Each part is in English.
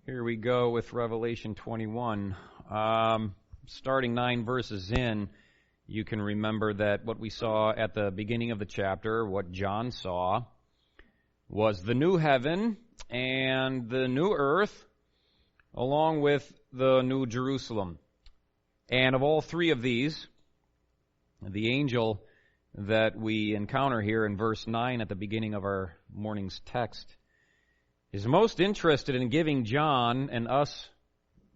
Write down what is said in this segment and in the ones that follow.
Here we go with Revelation 21. Starting 9 verses in, you can remember that what we saw at the beginning of the chapter, what John saw, was the new heaven and the new earth, along with the new Jerusalem. And of all three of these, the angel that we encounter here in verse 9 at the beginning of our morning's text is most interested in giving John and us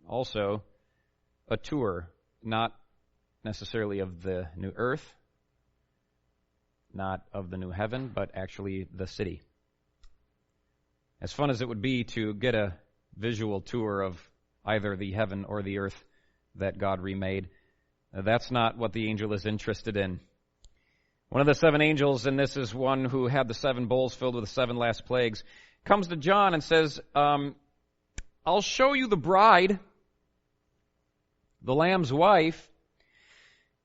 also a tour, not necessarily of the new earth, not of the new heaven, but actually the city. As fun as it would be to get a visual tour of either the heaven or the earth that God remade, that's not what the angel is interested in. One of the seven angels, and this is one who had the seven bowls filled with the seven last plagues, comes to John and says, I'll show you the bride, the Lamb's wife.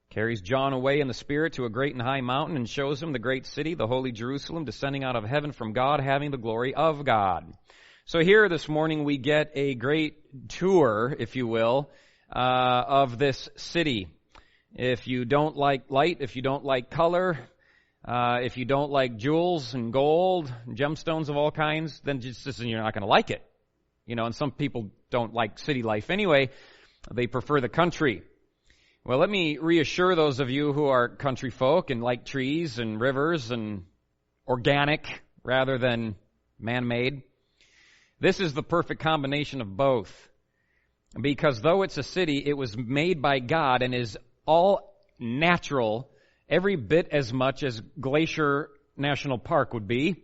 Carries John away in the Spirit to a great and high mountain and shows him the great city, the holy Jerusalem, descending out of heaven from God, having the glory of God. So here this morning we get a great tour, if you will, of this city. If you don't like light, if you don't like color, if you don't like jewels and gold, and gemstones of all kinds, then you're not going to like it. You know, and some people don't like city life anyway. They prefer the country. Well, let me reassure those of you who are country folk and like trees and rivers and organic rather than man-made. This is the perfect combination of both. Because though it's a city, it was made by God and is all natural, every bit as much as Glacier National Park would be,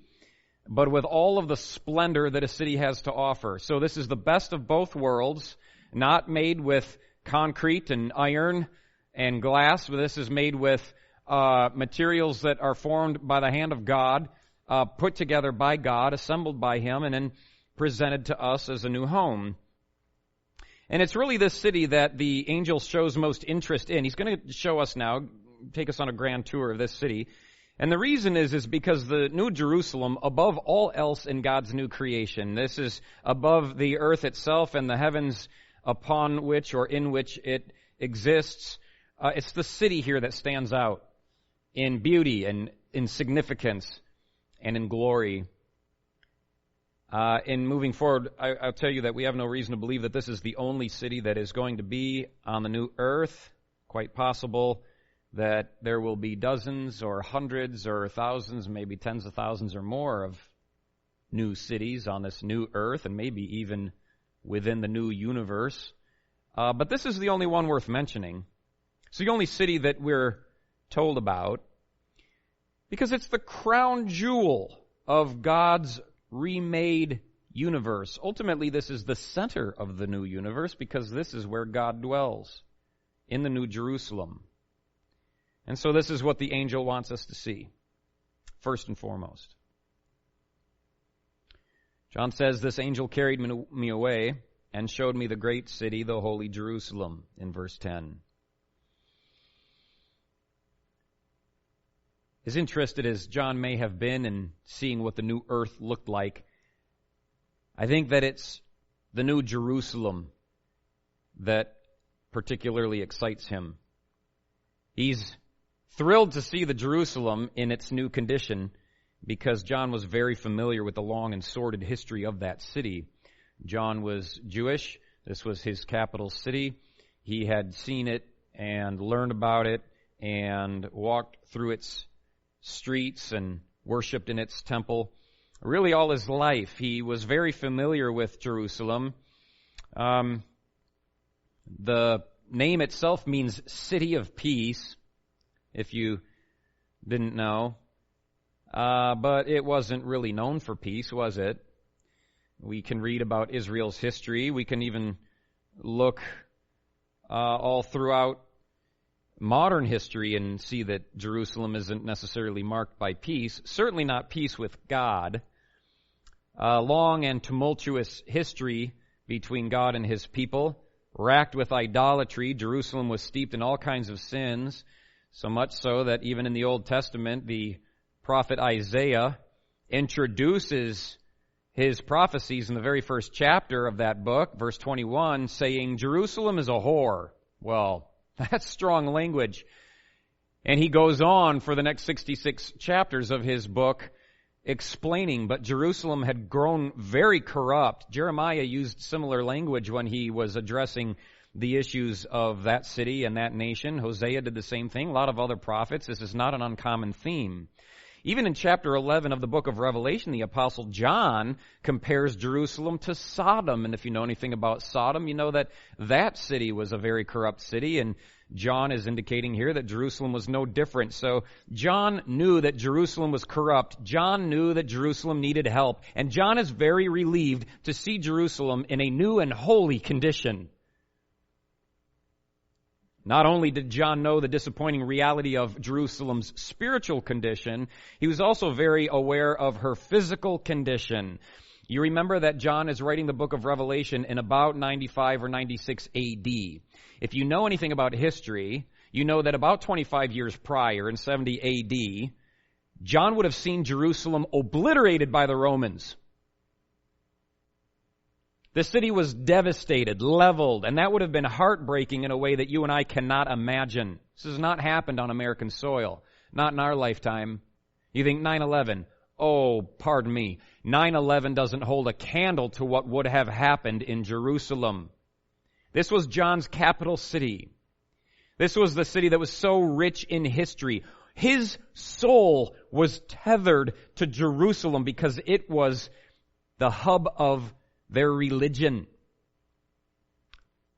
but with all of the splendor that a city has to offer. So this is the best of both worlds, not made with concrete and iron and glass. This is made with materials that are formed by the hand of God, put together by God, assembled by Him, and then presented to us as a new home. And it's really this city that the angel shows most interest in. He's going to show us now, take us on a grand tour of this city. And the reason is because the New Jerusalem, above all else in God's new creation, this is above the earth itself and the heavens upon which or in which it exists. It's the city here that stands out in beauty and in significance and in glory. In moving forward, I'll tell you that we have no reason to believe that this is the only city that is going to be on the new earth. Quite possible that there will be dozens or hundreds or thousands, maybe tens of thousands or more of new cities on this new earth, and maybe even within the new universe. But this is the only one worth mentioning. It's the only city that we're told about because it's the crown jewel of God's remade universe. Ultimately, this is the center of the new universe because this is where God dwells, in the New Jerusalem. And so this is what the angel wants us to see, first and foremost. John says, this angel carried me away and showed me the great city, the holy Jerusalem, in verse 10. As interested as John may have been in seeing what the new earth looked like, I think that it's the new Jerusalem that particularly excites him. He's thrilled to see the Jerusalem in its new condition because John was very familiar with the long and sordid history of that city. John was Jewish. This was his capital city. He had seen it and learned about it and walked through its streets and worshipped in its temple. Really all his life, he was very familiar with Jerusalem. The name itself means city of peace, if you didn't know. But it wasn't really known for peace, was it? We can read about Israel's history. We can even look all throughout modern history and see that Jerusalem isn't necessarily marked by peace, certainly not peace with God. Long and tumultuous history between God and His people, racked with idolatry. Jerusalem was steeped in all kinds of sins, so much so that even in the Old Testament, the prophet Isaiah introduces his prophecies in the very first chapter of that book, verse 21, saying, Jerusalem is a whore. Well, that's strong language. And he goes on for the next 66 chapters of his book explaining, but Jerusalem had grown very corrupt. Jeremiah used similar language when he was addressing the issues of that city and that nation. Hosea did the same thing. A lot of other prophets. This is not an uncommon theme. Even in chapter 11 of the book of Revelation, the Apostle John compares Jerusalem to Sodom. And if you know anything about Sodom, you know that that city was a very corrupt city. And John is indicating here that Jerusalem was no different. So John knew that Jerusalem was corrupt. John knew that Jerusalem needed help. And John is very relieved to see Jerusalem in a new and holy condition. Not only did John know the disappointing reality of Jerusalem's spiritual condition, he was also very aware of her physical condition. You remember that John is writing the book of Revelation in about 95 or 96 AD. If you know anything about history, you know that about 25 years prior, in 70 AD, John would have seen Jerusalem obliterated by the Romans. The city was devastated, leveled, and that would have been heartbreaking in a way that you and I cannot imagine. This has not happened on American soil, not in our lifetime. You think 9/11? Oh, pardon me. 9/11 doesn't hold a candle to what would have happened in Jerusalem. This was John's capital city. This was the city that was so rich in history. His soul was tethered to Jerusalem because it was the hub of their religion.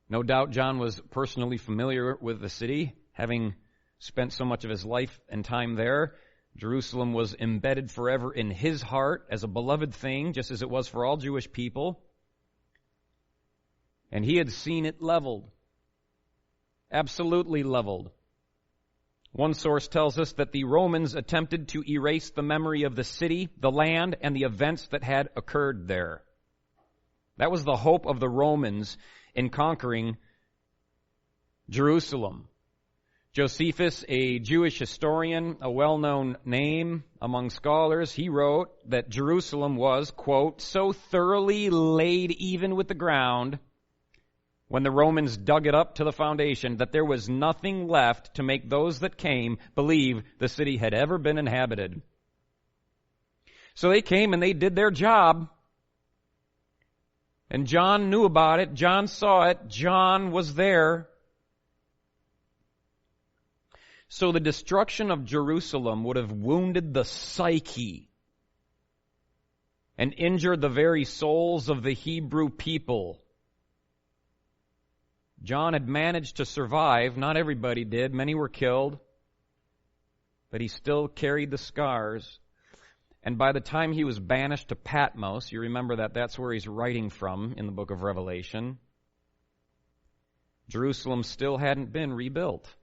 No doubt John was personally familiar with the city, having spent so much of his life and time there. Jerusalem was embedded forever in his heart as a beloved thing, just as it was for all Jewish people. And he had seen it leveled, absolutely leveled. One source tells us that the Romans attempted to erase the memory of the city, the land, and the events that had occurred there. That was the hope of the Romans in conquering Jerusalem. Josephus, a Jewish historian, a well-known name among scholars, he wrote that Jerusalem was, quote, so thoroughly laid even with the ground when the Romans dug it up to the foundation that there was nothing left to make those that came believe the city had ever been inhabited. So they came and they did their job. And John knew about it. John saw it. John was there. So the destruction of Jerusalem would have wounded the psyche and injured the very souls of the Hebrew people. John had managed to survive. Not everybody did. Many were killed. But he still carried the scars. And by the time he was banished to Patmos, you remember that that's where he's writing from in the book of Revelation, Jerusalem still hadn't been rebuilt.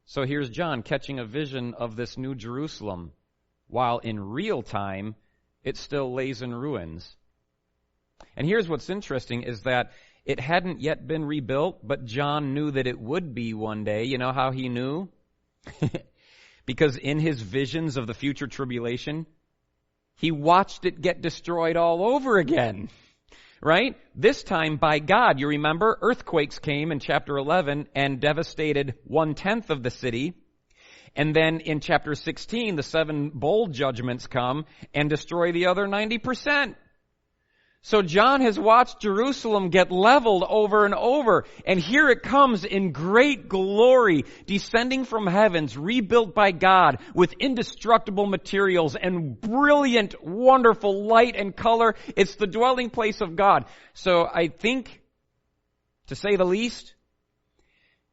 So here's John catching a vision of this new Jerusalem, while in real time, it still lays in ruins. And here's what's interesting is that it hadn't yet been rebuilt, but John knew that it would be one day. You know how he knew? Because in his visions of the future tribulation, he watched it get destroyed all over again, right? This time by God. You remember, earthquakes came in chapter 11 and devastated 1/10 of the city. And then in chapter 16, the 7 bowl judgments come and destroy the other 90%. So John has watched Jerusalem get leveled over and over, and here it comes in great glory, descending from heavens, rebuilt by God with indestructible materials and brilliant, wonderful light and color. It's the dwelling place of God. So I think, to say the least,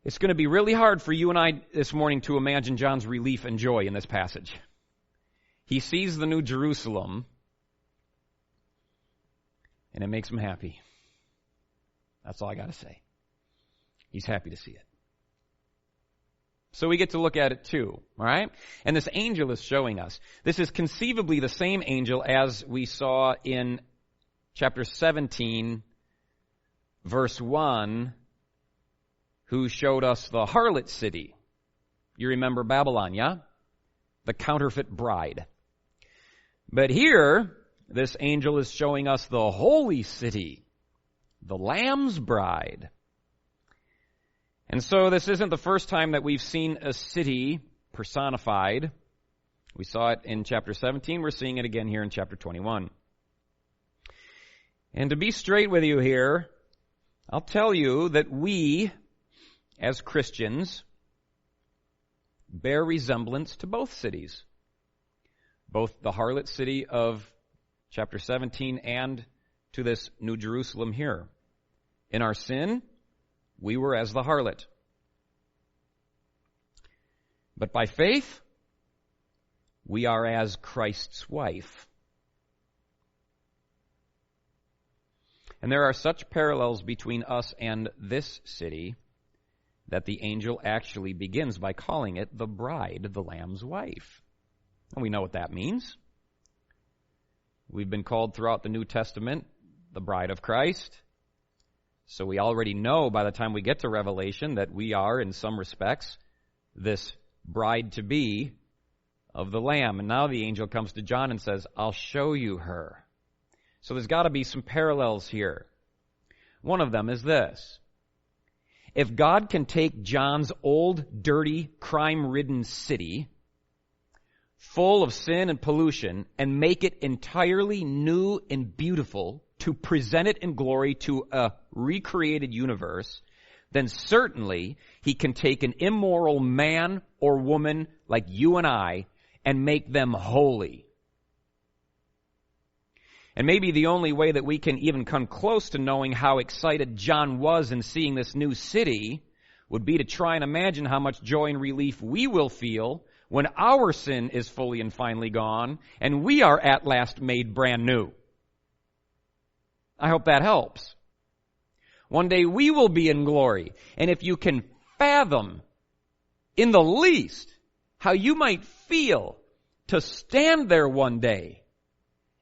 it's going to be really hard for you and I this morning to imagine John's relief and joy in this passage. He sees the new Jerusalem, and it makes him happy. That's all I got to say. He's happy to see it. So we get to look at it too, all right? And this angel is showing us. This is conceivably the same angel as we saw in chapter 17, verse 1, who showed us the harlot city. You remember Babylon, yeah? The counterfeit bride. But here, this angel is showing us the holy city, the Lamb's bride. And so this isn't the first time that we've seen a city personified. We saw it in chapter 17. We're seeing it again here in chapter 21. And to be straight with you here, I'll tell you that we, as Christians, bear resemblance to both cities. Both the harlot city of chapter 17 and to this New Jerusalem here. In our sin, we were as the harlot. But by faith, we are as Christ's wife. And there are such parallels between us and this city that the angel actually begins by calling it the bride, the Lamb's wife. And we know what that means. We've been called throughout the New Testament the bride of Christ. So we already know by the time we get to Revelation that we are, in some respects, this bride-to-be of the Lamb. And now the angel comes to John and says, I'll show you her. So there's got to be some parallels here. One of them is this. If God can take John's old, dirty, crime-ridden city, full of sin and pollution, and make it entirely new and beautiful to present it in glory to a recreated universe, then certainly He can take an immoral man or woman like you and I and make them holy. And maybe the only way that we can even come close to knowing how excited John was in seeing this new city would be to try and imagine how much joy and relief we will feel when our sin is fully and finally gone and we are at last made brand new. I hope that helps. One day we will be in glory. And if you can fathom in the least how you might feel to stand there one day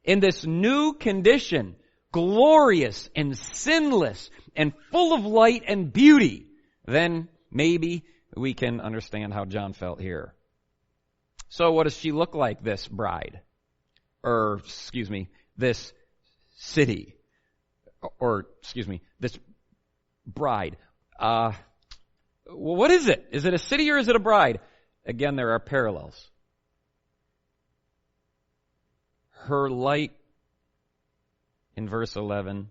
in this new condition, glorious and sinless and full of light and beauty, then maybe we can understand how John felt here. So what does she look like, this bride? This city. This bride. What is it? Is it a city or is it a bride? Again, there are parallels. Her light, in verse 11,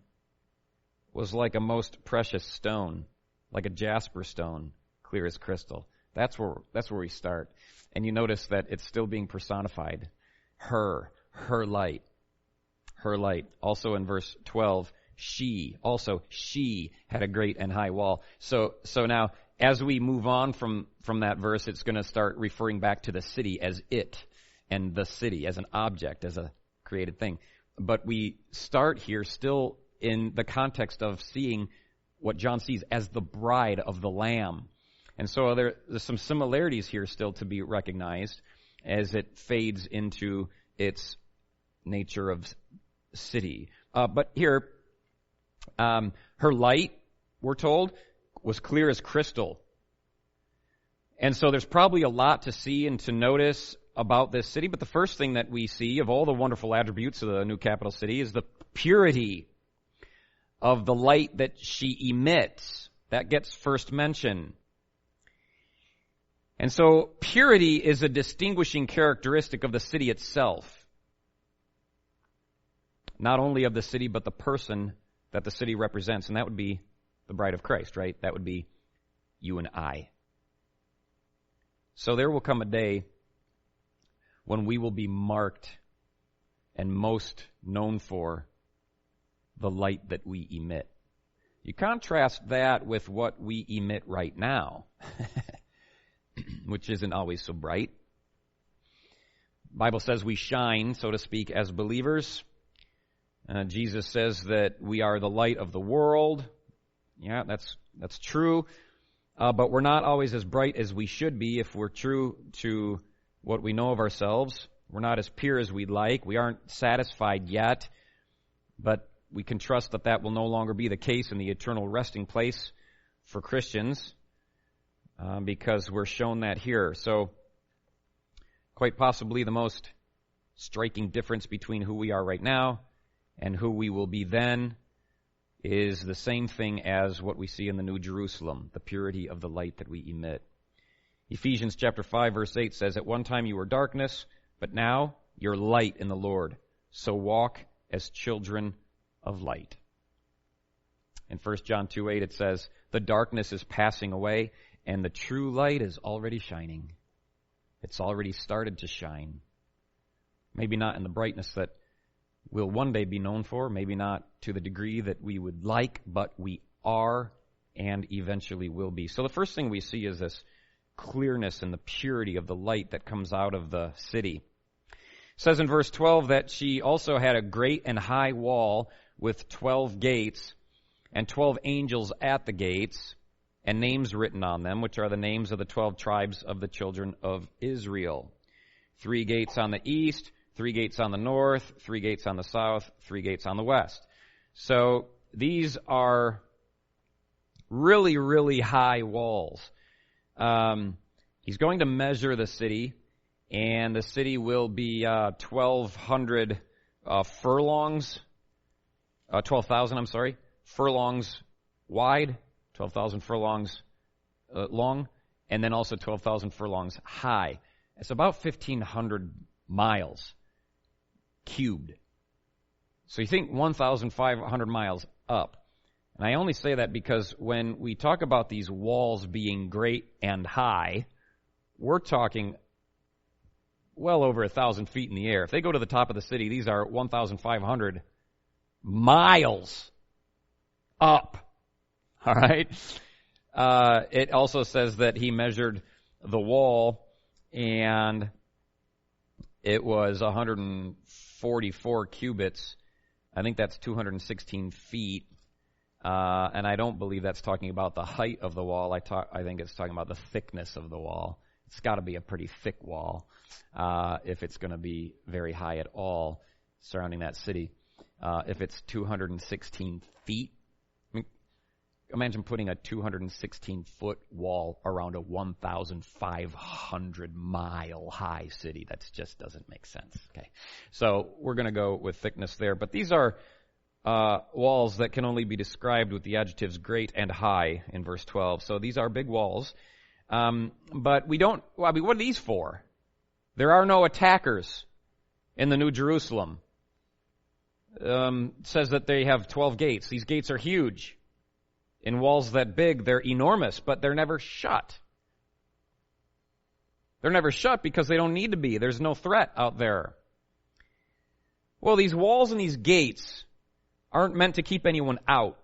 was like a most precious stone, like a jasper stone, clear as crystal. That's where we start. And you notice that it's still being personified. Her light. Her light. Also in verse 12, she had a great and high wall. So now, as we move on from that verse, it's going to start referring back to the city as it, and the city as an object, as a created thing. But we start here still in the context of seeing what John sees as the bride of the Lamb. And so there's some similarities here still to be recognized as it fades into its nature of city. But here, her light, we're told, was clear as crystal. And so there's probably a lot to see and to notice about this city, but the first thing that we see of all the wonderful attributes of the new capital city is the purity of the light that she emits. That gets first mention. And so purity is a distinguishing characteristic of the city itself. Not only of the city, but the person that the city represents, and that would be the bride of Christ, right? That would be you and I. So there will come a day when we will be marked and most known for the light that we emit. You contrast that with what we emit right now, which isn't always so bright. The Bible says we shine, so to speak, as believers. Jesus says that we are the light of the world. Yeah, that's true. But we're not always as bright as we should be if we're true to what we know of ourselves. We're not as pure as we'd like. We aren't satisfied yet. But we can trust that that will no longer be the case in the eternal resting place for Christians because we're shown that here. So quite possibly the most striking difference between who we are right now and who we will be then is the same thing as what we see in the New Jerusalem, the purity of the light that we emit. Ephesians chapter 5, verse 8 says, "At one time you were darkness, but now you're light in the Lord. So walk as children of light." In 1 John 2:8 it says, "The darkness is passing away, and the true light is already shining." It's already started to shine. Maybe not in the brightness that we'll one day be known for, maybe not to the degree that we would like, but we are and eventually will be. So the first thing we see is this clearness and the purity of the light that comes out of the city. It says in verse 12 that she also had a great and high wall with 12 gates and 12 angels at the gates and names written on them, which are the names of the 12 tribes of the children of Israel. 3 gates on the east, 3 gates on the north, 3 gates on the south, 3 gates on the west. So these are really, really high walls. He's going to measure the city, and the city will be 1,200 furlongs, 12,000, furlongs wide, 12,000 furlongs long, and then also 12,000 furlongs high. It's about 1,500 miles cubed. So you think 1,500 miles up. And I only say that because when we talk about these walls being great and high, we're talking well over 1,000 feet in the air. If they go to the top of the city, these are 1,500 miles up. All right? It also says that he measured the wall, and it was 144 cubits. I think that's 216 feet. And I don't believe that's talking about the height of the wall. I think it's talking about the thickness of the wall. It's got to be a pretty thick wall if it's going to be very high at all surrounding that city. If it's 216 feet, I mean, imagine putting a 216-foot wall around a 1,500-mile high city. That just doesn't make sense. Okay, so we're going to go with thickness there. But these are walls that can only be described with the adjectives great and high in verse 12. So these are big walls. But we don't, what are these for? There are no attackers in the New Jerusalem. It says that they have 12 gates. These gates are huge. In walls that big, they're enormous, but they're never shut. They're never shut because they don't need to be. There's no threat out there. Well, these walls and these gates aren't meant to keep anyone out.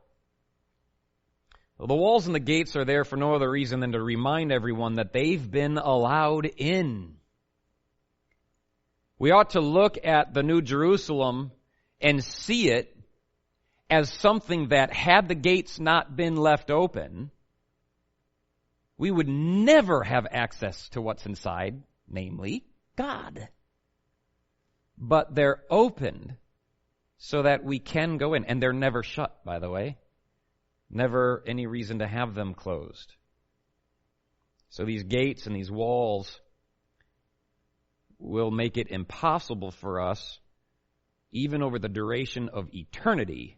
Well, the walls and the gates are there for no other reason than to remind everyone that they've been allowed in. We ought to look at the New Jerusalem and see it as something that, had the gates not been left open, we would never have access to what's inside, namely God. But they're opened so that we can go in. And they're never shut, by the way. Never any reason to have them closed. So these gates and these walls will make it impossible for us, even over the duration of eternity,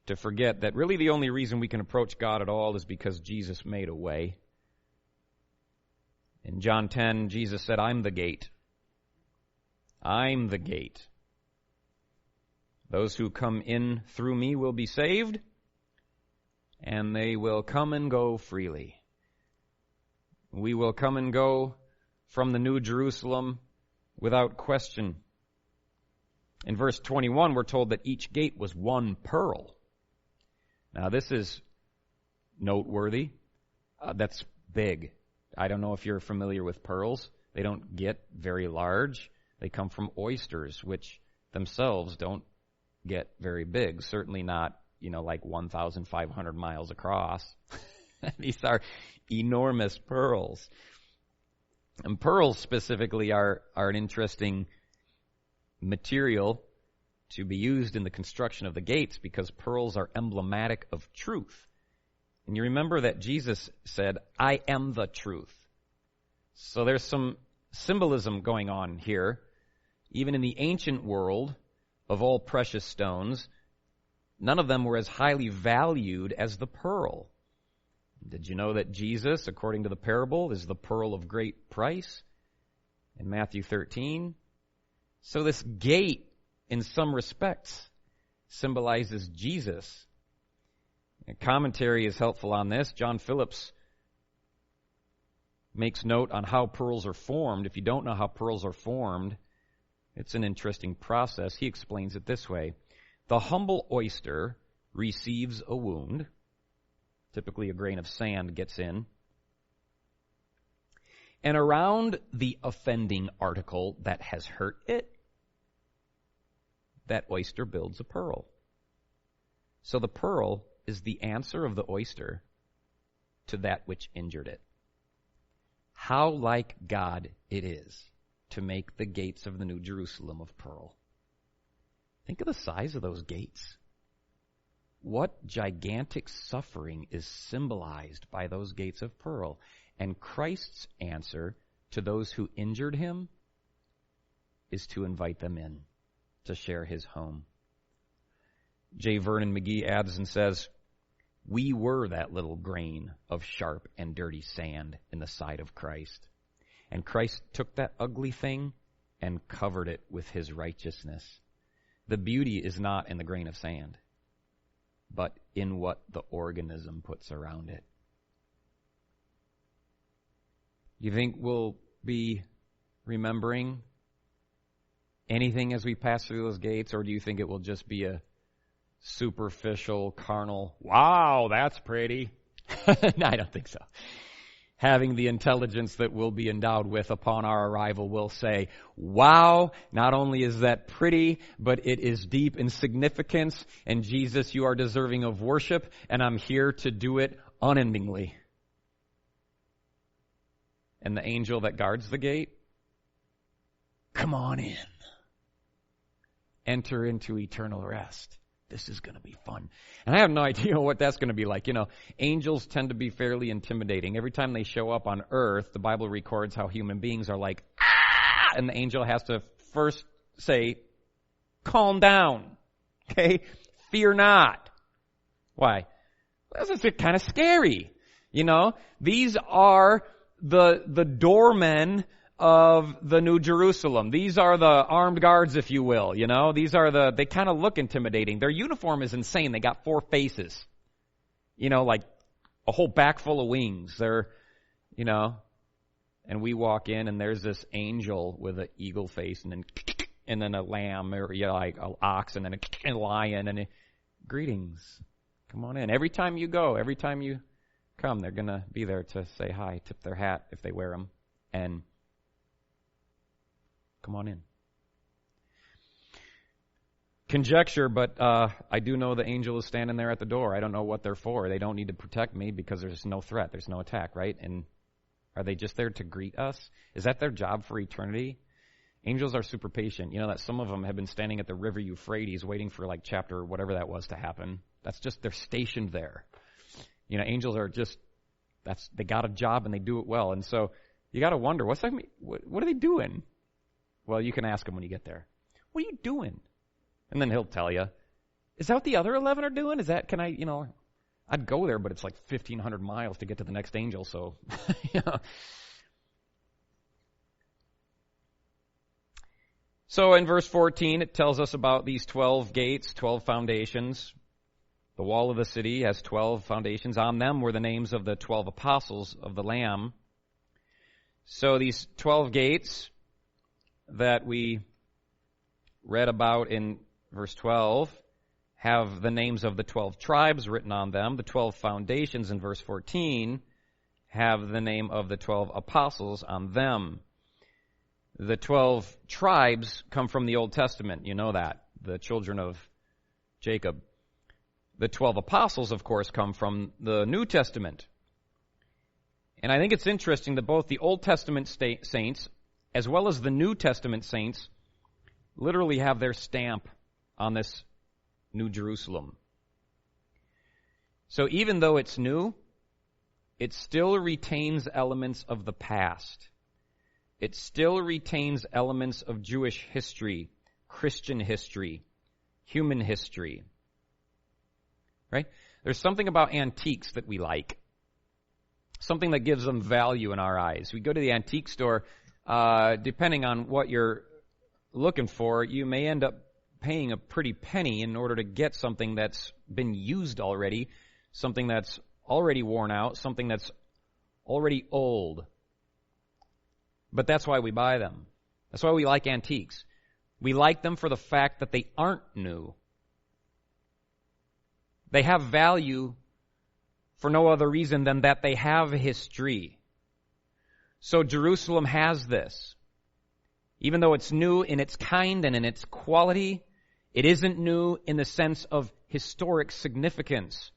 to forget that really the only reason we can approach God at all is because Jesus made a way. In John 10, Jesus said, "I'm the gate. I'm the gate. Those who come in through me will be saved, and they will come and go freely." We will come and go from the New Jerusalem without question. In verse 21, we're told that each gate was one pearl. Now, this is noteworthy. That's big. I don't know if you're familiar with pearls. They don't get very large. They come from oysters, which themselves don't get very big. Certainly not, like 1,500 miles across. These are enormous pearls. And pearls specifically are an interesting material to be used in the construction of the gates because pearls are emblematic of truth. And you remember that Jesus said, "I am the truth." So there's some symbolism going on here. even in the ancient world, of all precious stones, none of them were as highly valued as the pearl. Did you know that Jesus, according to the parable, is the pearl of great price in Matthew 13? So this gate, in some respects, symbolizes Jesus. A commentary is helpful on this. John Phillips makes note on how pearls are formed. If you don't know how pearls are formed, it's an interesting process. He explains it this way. The humble oyster receives a wound. Typically a grain of sand gets in. And around the offending article that has hurt it, that oyster builds a pearl. So the pearl is the answer of the oyster to that which injured it. How like God it is to make the gates of the New Jerusalem of pearl. Think of the size of those gates. What gigantic suffering is symbolized by those gates of pearl? And Christ's answer to those who injured him is to invite them in, to share his home. J. Vernon McGee adds and says, we were that little grain of sharp and dirty sand in the side of Christ. And Christ took that ugly thing and covered it with his righteousness. The beauty is not in the grain of sand, but in what the organism puts around it. You think we'll be remembering anything as we pass through those gates, or do you think it will just be a superficial, carnal, wow, that's pretty? No, I don't think so. Having the intelligence that we'll be endowed with upon our arrival will say, wow, not only is that pretty, but it is deep in significance, and Jesus, you are deserving of worship, and I'm here to do it unendingly. And the angel that guards the gate, come on in. Enter into eternal rest. This is going to be fun. And I have no idea what that's going to be like. You know, angels tend to be fairly intimidating. Every time they show up on earth, the Bible records how human beings are like, ah! And the angel has to first say, calm down. Okay? Fear not. Why? Well, that's just kind of scary. You know, these are the doormen of the New Jerusalem. These are the armed guards, if you will, you know. They kind of look intimidating. Their uniform is insane. They got 4 faces. You know, like a whole back full of wings. They're, you know, and we walk in and there's this angel with an eagle face and then a lamb or like an ox and then a lion and greetings. Come on in. Every time you come, they're going to be there to say hi, tip their hat if they wear them, and come on in. Conjecture, but I do know the angel is standing there at the door. I don't know what they're for. They don't need to protect me because there's no threat. There's no attack, right? And are they just there to greet us? Is that their job for eternity? Angels are super patient. You know that some of them have been standing at the river Euphrates waiting for like chapter whatever that was to happen. That's just, they're stationed there. You know, angels are just, they got a job and they do it well. And so you got to wonder, what are they doing? Well, you can ask him when you get there. What are you doing? And then he'll tell you. Is that what the other 11 are doing? I'd go there, but it's like 1,500 miles to get to the next angel, so, you know. So in verse 14, it tells us about these 12 gates, 12 foundations. The wall of the city has 12 foundations. On them were the names of the 12 apostles of the Lamb. So these 12 gates that we read about in verse 12 have the names of the 12 tribes written on them. The 12 foundations in verse 14 have the name of the 12 apostles on them. The 12 tribes come from the Old Testament. You know that. The children of Jacob. The 12 apostles, of course, come from the New Testament. And I think it's interesting that both the Old Testament saints as well as the New Testament saints literally have their stamp on this New Jerusalem. So even though it's new, it still retains elements of the past. it still retains elements of Jewish history, Christian history, human history. Right? There's something about antiques that we like. Something that gives them value in our eyes. We go to the antique store, depending on what you're looking for, you may end up paying a pretty penny in order to get something that's been used already, something that's already worn out, something that's already old. But that's why we buy them. That's why we like antiques. We like them for the fact that they aren't new. They have value for no other reason than that they have history. So Jerusalem has this. Even though it's new in its kind and in its quality, it isn't new in the sense of historic significance.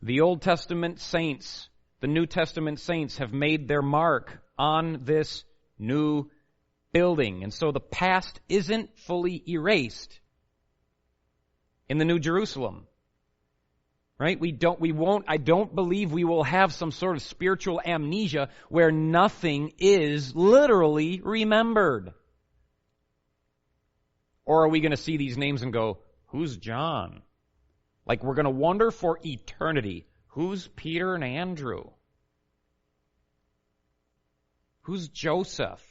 The Old Testament saints, the New Testament saints have made their mark on this new building. And so the past isn't fully erased in the New Jerusalem. Right? I don't believe we will have some sort of spiritual amnesia where nothing is literally remembered. Or are we going to see these names and go, who's John? Like we're going to wonder for eternity, who's Peter and Andrew? Who's Joseph?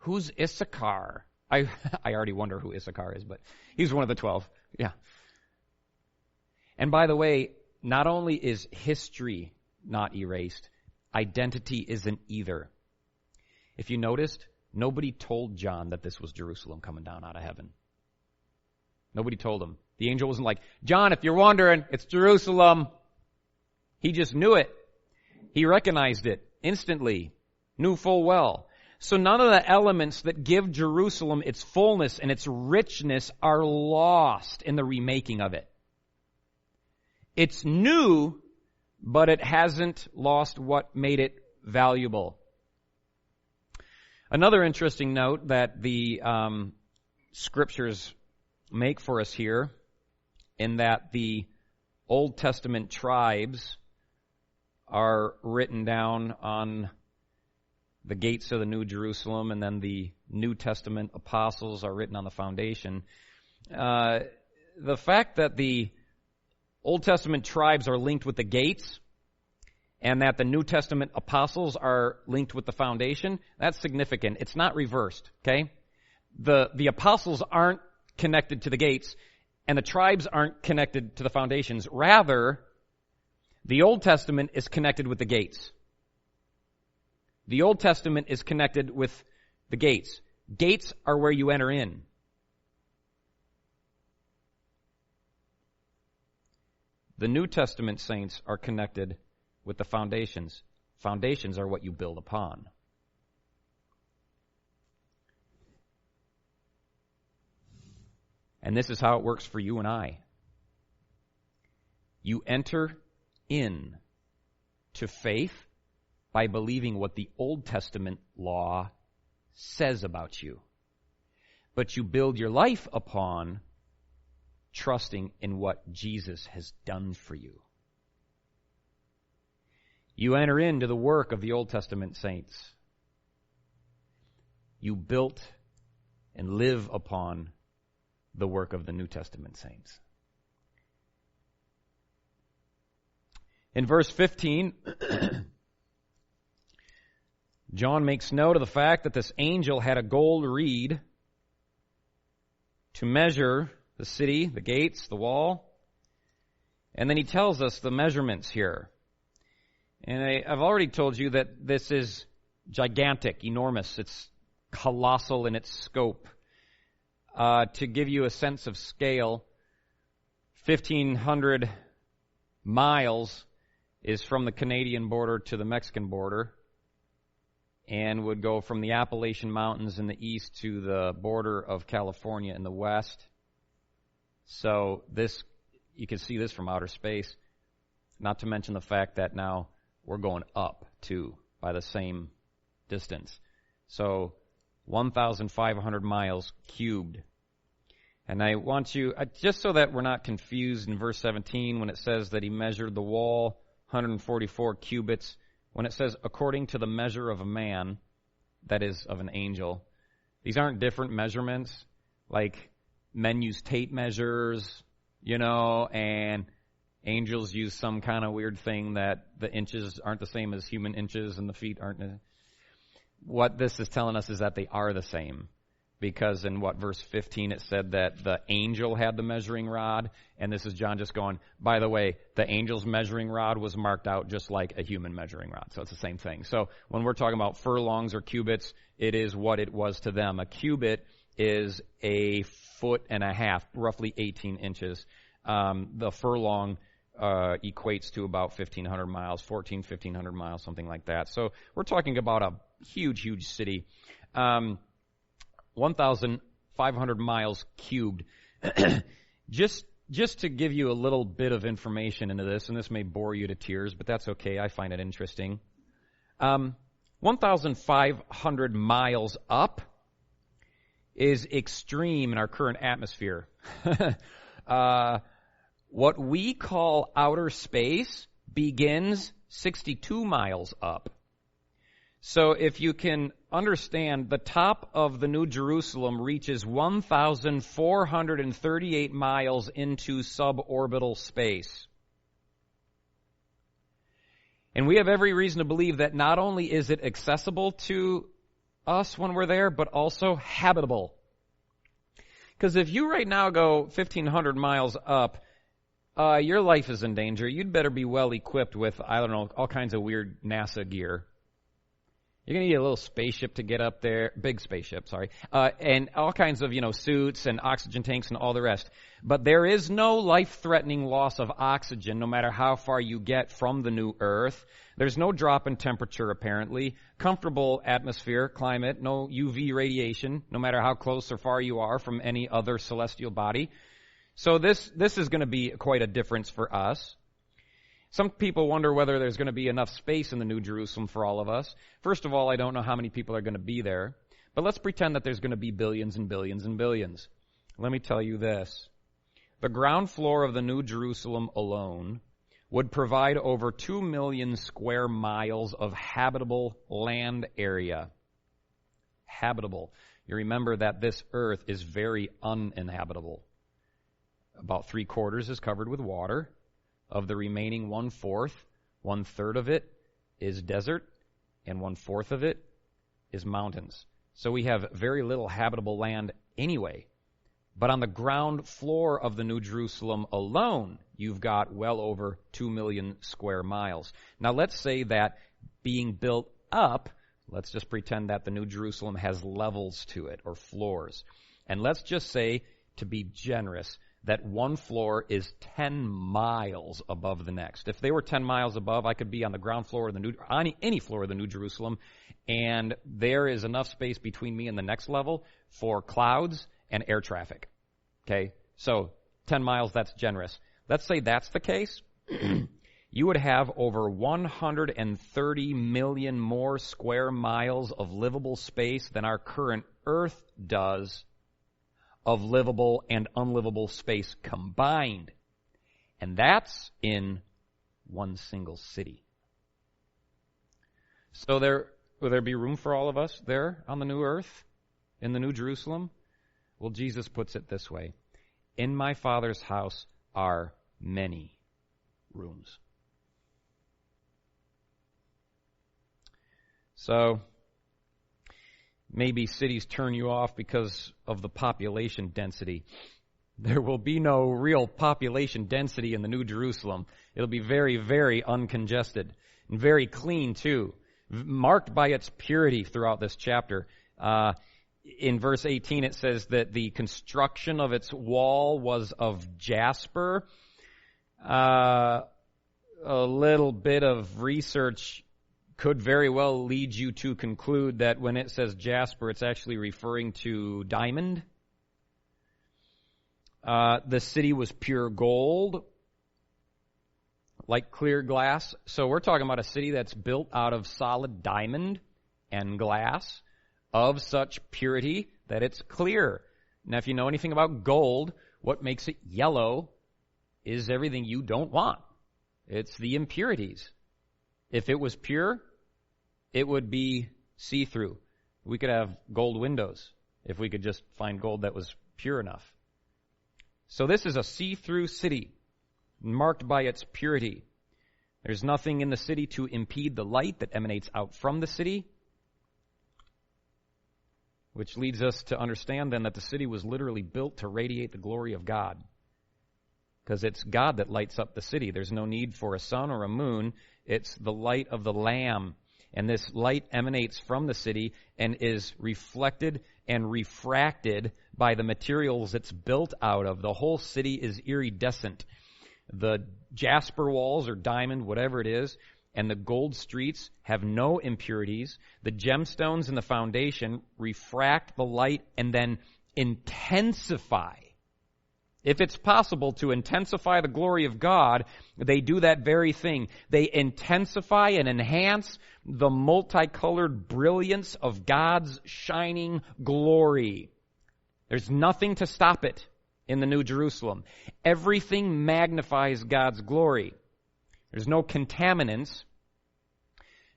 Who's Issachar? I already wonder who Issachar is, but he's one of the 12. Yeah. And by the way, not only is history not erased, identity isn't either. If you noticed, nobody told John that this was Jerusalem coming down out of heaven. Nobody told him. The angel wasn't like, John, if you're wondering, it's Jerusalem. He just knew it. He recognized it instantly, knew full well. So none of the elements that give Jerusalem its fullness and its richness are lost in the remaking of it. It's new, but it hasn't lost what made it valuable. Another interesting note that the scriptures make for us here, in that the Old Testament tribes are written down on the gates of the New Jerusalem, and then the New Testament apostles are written on the foundation. The fact that the Old Testament tribes are linked with the gates, and that the New Testament apostles are linked with the foundation, that's significant. It's not reversed, okay? The apostles aren't connected to the gates, and the tribes aren't connected to the foundations. Rather, the Old Testament is connected with the gates. The Old Testament is connected with the gates. Gates are where you enter in. The New Testament saints are connected with the foundations. Foundations are what you build upon. And this is how it works for you and I. You enter in to faith by believing what the Old Testament law says about you. But you build your life upon trusting in what Jesus has done for you. You enter into the work of the Old Testament saints. You built and live upon the work of the New Testament saints. In verse 15, John makes note of the fact that this angel had a gold reed to measure the city, the gates, the wall. And then he tells us the measurements here. And I've already told you that this is gigantic, enormous. It's colossal in its scope. To give you a sense of scale, 1,500 miles is from the Canadian border to the Mexican border, and would go from the Appalachian Mountains in the east to the border of California in the west. So this, you can see this from outer space, not to mention the fact that now we're going up too by the same distance. So 1,500 miles cubed. And I want you, just so that we're not confused in verse 17 when it says that he measured the wall 144 cubits, when it says according to the measure of a man, that is of an angel, these aren't different measurements. Like men use tape measures, and angels use some kind of weird thing that the inches aren't the same as human inches and the feet aren't. What this is telling us is that they are the same. Because in verse 15 it said that the angel had the measuring rod, and this is John just going, by the way, the angel's measuring rod was marked out just like a human measuring rod. So it's the same thing. So when we're talking about furlongs or cubits, it is what it was to them. A cubit is 1.5 feet, roughly 18 inches. The furlong equates to about 1,500 miles, 1,500 miles, something like that. So we're talking about a huge, huge city. 1,500 miles cubed. Just to give you a little bit of information into this, and this may bore you to tears, but that's okay. I find it interesting. 1,500 miles up is extreme in our current atmosphere. What we call outer space begins 62 miles up. So if you can understand, the top of the New Jerusalem reaches 1,438 miles into suborbital space. And we have every reason to believe that not only is it accessible to us when we're there, but also habitable. Because if you right now go 1,500 miles up, your life is in danger. You'd better be well equipped with, all kinds of weird NASA gear. You're going to need a little spaceship to get up there, big spaceship, and all kinds of, suits and oxygen tanks and all the rest. But there is no life-threatening loss of oxygen no matter how far you get from the new Earth. There's no drop in temperature, apparently. Comfortable atmosphere, climate, no UV radiation, no matter how close or far you are from any other celestial body. So this is going to be quite a difference for us. Some people wonder whether there's going to be enough space in the New Jerusalem for all of us. First of all, I don't know how many people are going to be there, but let's pretend that there's going to be billions and billions and billions. Let me tell you this. The ground floor of the New Jerusalem alone would provide over 2 million square miles of habitable land area. Habitable. You remember that this earth is very uninhabitable. About 3/4 is covered with water. Of the remaining 1/4, 1/3 of it is desert, and 1/4 of it is mountains. So we have very little habitable land anyway. But on the ground floor of the New Jerusalem alone, you've got well over 2 million square miles. Now let's say that being built up, let's just pretend that the New Jerusalem has levels to it, or floors. And let's just say, to be generous, that one floor is 10 miles above the next. If they were 10 miles above, I could be on the ground floor of on any floor of the New Jerusalem, and there is enough space between me and the next level for clouds and air traffic. Okay? So 10 miles, that's generous. Let's say that's the case. You would have over 130 million more square miles of livable space than our current Earth does of livable and unlivable space combined. And that's in one single city. So will there be room for all of us there on the new earth, in the New Jerusalem? Well, Jesus puts it this way. In my Father's house are many rooms. So, maybe cities turn you off because of the population density. There will be no real population density in the New Jerusalem. It'll be very, very uncongested and very clean too, marked by its purity throughout this chapter. In verse 18 it says that the construction of its wall was of jasper. A little bit of research could very well lead you to conclude that when it says jasper, it's actually referring to diamond. The city was pure gold, like clear glass. So we're talking about a city that's built out of solid diamond and glass of such purity that it's clear. Now, if you know anything about gold, what makes it yellow is everything you don't want. It's the impurities. If it was pure, it would be see-through. We could have gold windows if we could just find gold that was pure enough. So this is a see-through city, marked by its purity. There's nothing in the city to impede the light that emanates out from the city, which leads us to understand then that the city was literally built to radiate the glory of God, because it's God that lights up the city. There's no need for a sun or a moon. It's the light of the Lamb. And this light emanates from the city and is reflected and refracted by the materials it's built out of. The whole city is iridescent. The jasper walls or diamond, whatever it is, and the gold streets have no impurities. The gemstones in the foundation refract the light and then intensify. If it's possible to intensify the glory of God, they do that very thing. They intensify and enhance the multicolored brilliance of God's shining glory. There's nothing to stop it in the New Jerusalem. Everything magnifies God's glory. There's no contaminants,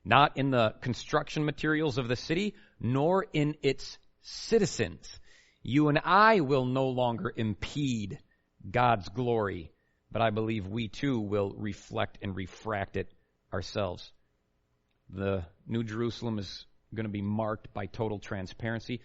not in the construction materials of the city, nor in its citizens. You and I will no longer impede God's glory, but I believe we too will reflect and refract it ourselves. The New Jerusalem is going to be marked by total transparency.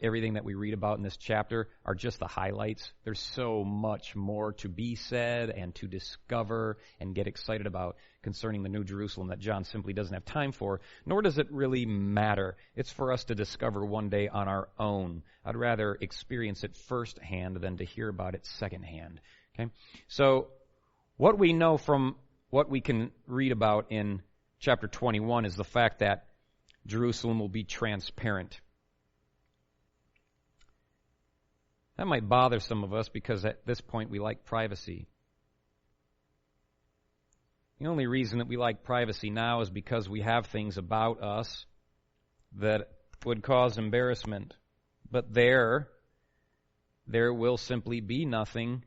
Everything that we read about in this chapter are just the highlights. There's so much more to be said and to discover and get excited about concerning the New Jerusalem that John simply doesn't have time for, nor does it really matter. It's for us to discover one day on our own. I'd rather experience it firsthand than to hear about it secondhand. Okay? So what we know from what we can read about in chapter 21 is the fact that Jerusalem will be transparent. That might bother some of us because at this point we like privacy. The only reason that we like privacy now is because we have things about us that would cause embarrassment. But there will simply be nothing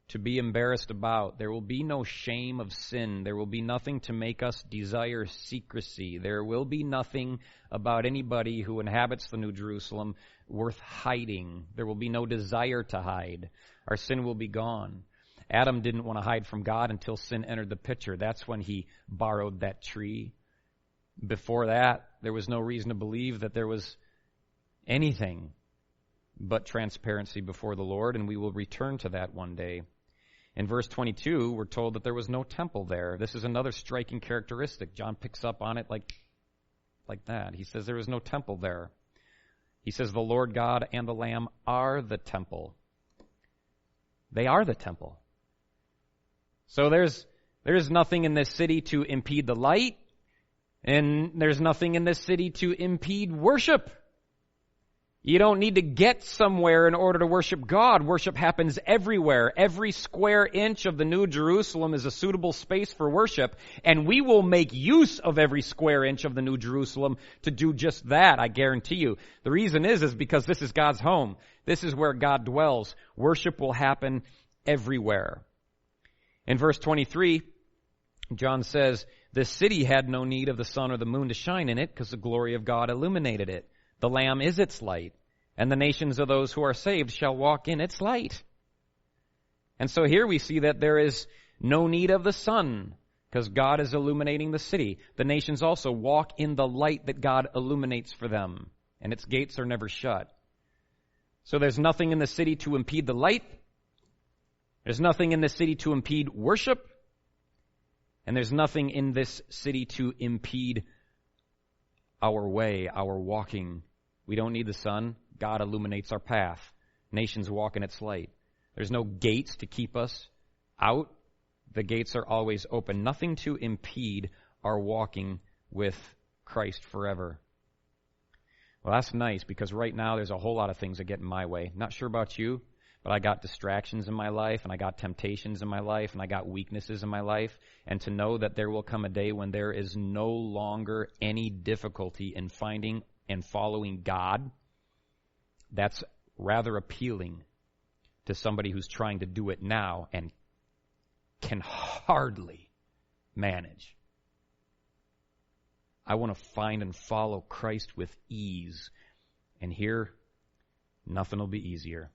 to be embarrassed about. There will be no shame of sin. There will be nothing to make us desire secrecy. There will be nothing about anybody who inhabits the New Jerusalem worth hiding. There will be no desire to hide. Our sin will be gone. Adam didn't want to hide from God until sin entered the picture. That's when he borrowed that tree. Before that, there was no reason to believe that there was anything but transparency before the Lord, and we will return to that one day. In verse 22, we're told that there was no temple there. This is another striking characteristic. John picks up on it like that. He says there is no temple there. He says the Lord God and the Lamb are the temple. They are the temple. So there's nothing in this city to impede the light, and there's nothing in this city to impede worship. You don't need to get somewhere in order to worship God. Worship happens everywhere. Every square inch of the New Jerusalem is a suitable space for worship, and we will make use of every square inch of the New Jerusalem to do just that, I guarantee you. The reason is because this is God's home. This is where God dwells. Worship will happen everywhere. In verse 23, John says, "The city had no need of the sun or the moon to shine in it, because the glory of God illuminated it. The Lamb is its light, and the nations of those who are saved shall walk in its light." And so here we see that there is no need of the sun, because God is illuminating the city. The nations also walk in the light that God illuminates for them, and its gates are never shut. So there's nothing in the city to impede the light. There's nothing in the city to impede worship. And there's nothing in this city to impede our way, our walking. We don't need the sun. God illuminates our path. Nations walk in its light. There's no gates to keep us out. The gates are always open. Nothing to impede our walking with Christ forever. Well, that's nice, because right now there's a whole lot of things that get in my way. Not sure about you, but I got distractions in my life, and I got temptations in my life, and I got weaknesses in my life. And to know that there will come a day when there is no longer any difficulty in finding and following God, that's rather appealing to somebody who's trying to do it now and can hardly manage. I want to find and follow Christ with ease. And here, nothing will be easier.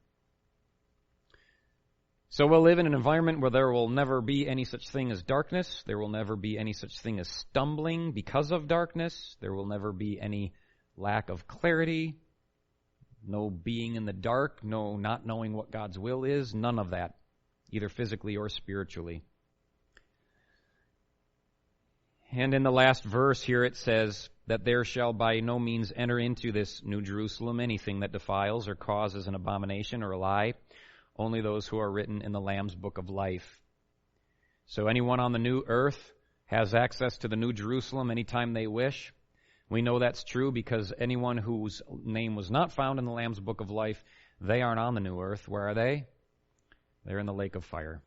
So we'll live in an environment where there will never be any such thing as darkness. There will never be any such thing as stumbling because of darkness. There will never be any lack of clarity. No being in the dark. No not knowing what God's will is. None of that, either physically or spiritually. And in the last verse here it says that there shall by no means enter into this New Jerusalem anything that defiles or causes an abomination or a lie. Only those who are written in the Lamb's book of life. So anyone on the new earth has access to the New Jerusalem anytime they wish. We know that's true because anyone whose name was not found in the Lamb's book of life, they aren't on the new earth. Where are they? They're in the lake of fire.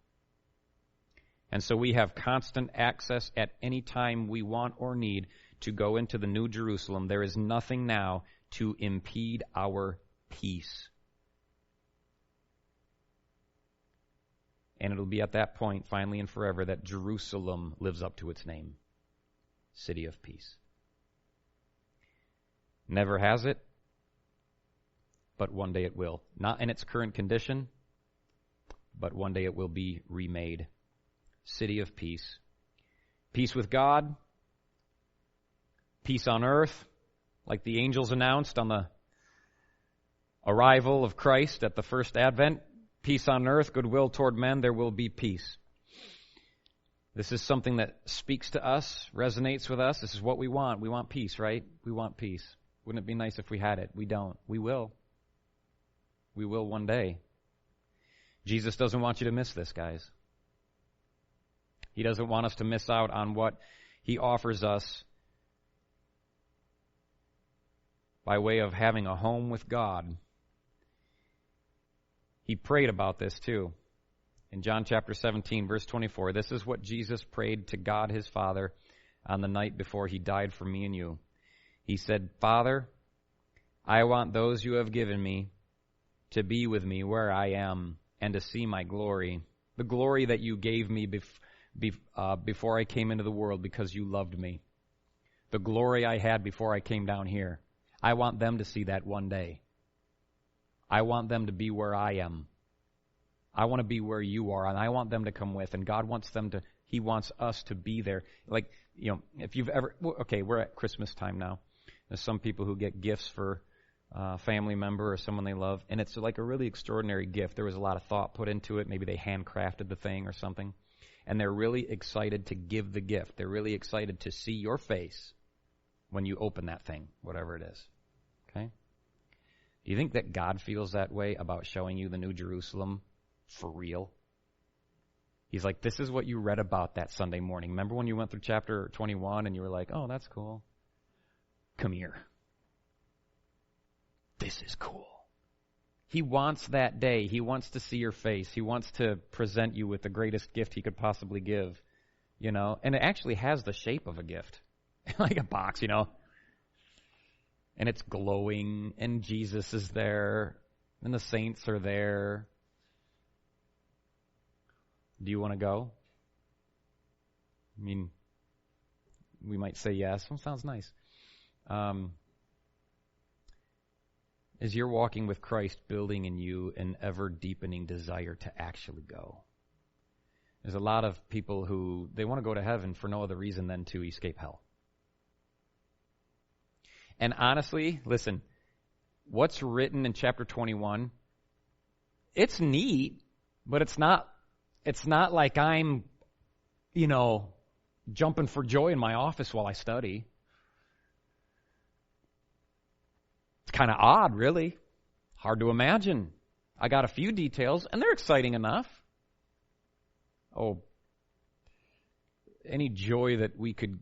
And so we have constant access at any time we want or need to go into the New Jerusalem. There is nothing now to impede our peace. And it'll be at that point, finally and forever, that Jerusalem lives up to its name. City of peace. Never has it, but one day it will. Not in its current condition, but one day it will be remade. City of peace. Peace with God. Peace on earth, like the angels announced on the arrival of Christ at the first advent. Peace on earth, goodwill toward men, there will be peace. This is something that speaks to us, resonates with us. This is what we want. We want peace, right? We want peace. Wouldn't it be nice if we had it? We don't. We will. We will one day. Jesus doesn't want you to miss this, guys. He doesn't want us to miss out on what He offers us by way of having a home with God. He prayed about this too. In John chapter 17, verse 24, this is what Jesus prayed to God his Father on the night before He died for me and you. He said, Father, I want those you have given me to be with me where I am and to see my glory, the glory that you gave me before I came into the world because you loved me, the glory I had before I came down here. I want them to see that one day. I want them to be where I am. I want to be where you are, and I want them to come with. And God wants them to, He wants us to be there. Like, if you've ever, okay, we're at Christmas time now. There's some people who get gifts for a family member or someone they love, and it's like a really extraordinary gift. There was a lot of thought put into it. Maybe they handcrafted the thing or something. And they're really excited to give the gift. They're really excited to see your face when you open that thing, whatever it is. Okay? Do you think that God feels that way about showing you the New Jerusalem for real? He's like, this is what you read about that Sunday morning. Remember when you went through chapter 21 and you were like, oh, that's cool. Come here. This is cool. He wants that day. He wants to see your face. He wants to present you with the greatest gift He could possibly give, And it actually has the shape of a gift, like a box, And it's glowing, and Jesus is there, and the saints are there. Do you want to go? I mean, we might say yes. Well, sounds nice. Is your walking with Christ building in you an ever-deepening desire to actually go? There's a lot of people who, they want to go to heaven for no other reason than to escape hell. And honestly, listen, what's written in chapter 21, it's neat, but it's not like I'm, jumping for joy in my office while I study. It's kind of odd, really. Hard to imagine. I got a few details, and they're exciting enough. Oh, any joy that we could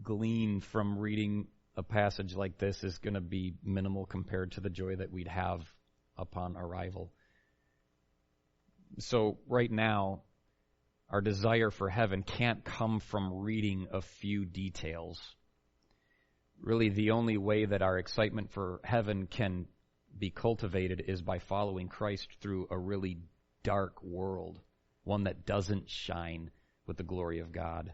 glean from reading a passage like this is going to be minimal compared to the joy that we'd have upon arrival. So right now, our desire for heaven can't come from reading a few details. Really, the only way that our excitement for heaven can be cultivated is by following Christ through a really dark world, one that doesn't shine with the glory of God.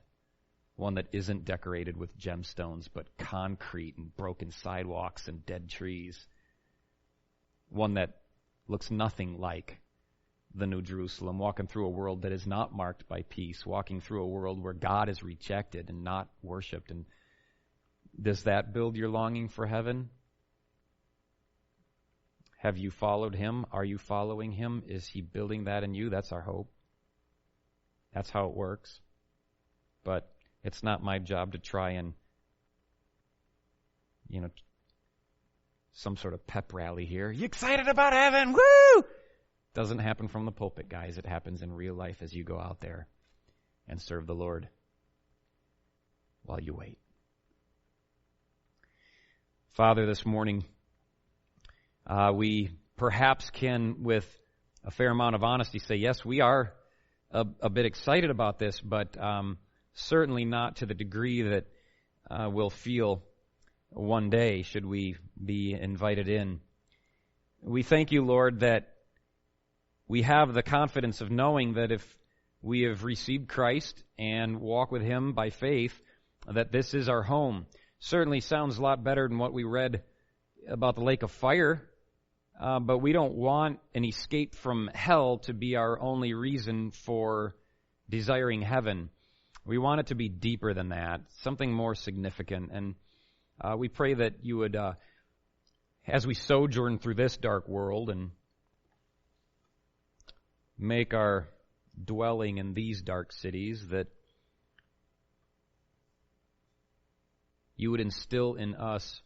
one that isn't decorated with gemstones, but concrete and broken sidewalks and dead trees. One that looks nothing like the New Jerusalem, walking through a world that is not marked by peace, walking through a world where God is rejected and not worshipped. And does that build your longing for heaven? Have you followed him? Are you following him? Is he building that in you? That's our hope. That's how it works. But it's not my job to try and, some sort of pep rally here. You excited about heaven? Woo! Doesn't happen from the pulpit, guys. It happens in real life as you go out there and serve the Lord while you wait. Father, this morning, we perhaps can, with a fair amount of honesty, say, yes, we are a bit excited about this, but certainly not to the degree that we'll feel one day should we be invited in. We thank you, Lord, that we have the confidence of knowing that if we have received Christ and walk with him by faith, that this is our home. Certainly sounds a lot better than what we read about the lake of fire, but we don't want an escape from hell to be our only reason for desiring heaven. We want it to be deeper than that, something more significant. And we pray that you would, as we sojourn through this dark world and make our dwelling in these dark cities, that you would instill in us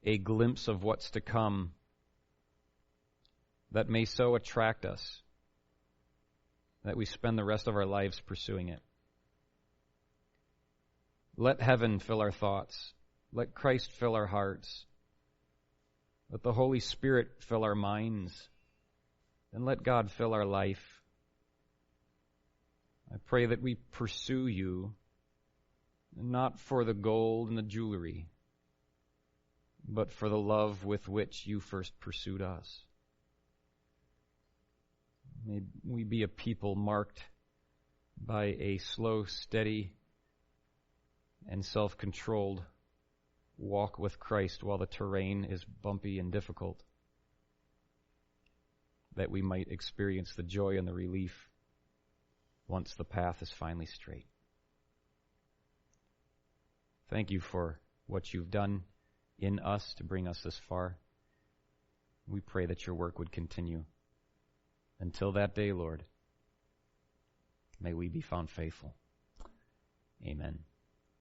a glimpse of what's to come that may so attract us that we spend the rest of our lives pursuing it. Let heaven fill our thoughts. Let Christ fill our hearts. Let the Holy Spirit fill our minds. And let God fill our life. I pray that we pursue you, not for the gold and the jewelry, but for the love with which you first pursued us. May we be a people marked by a slow, steady, and self-controlled walk with Christ while the terrain is bumpy and difficult, that we might experience the joy and the relief once the path is finally straight. Thank you for what you've done in us to bring us this far. We pray that your work would continue. Until that day, Lord, may we be found faithful. Amen.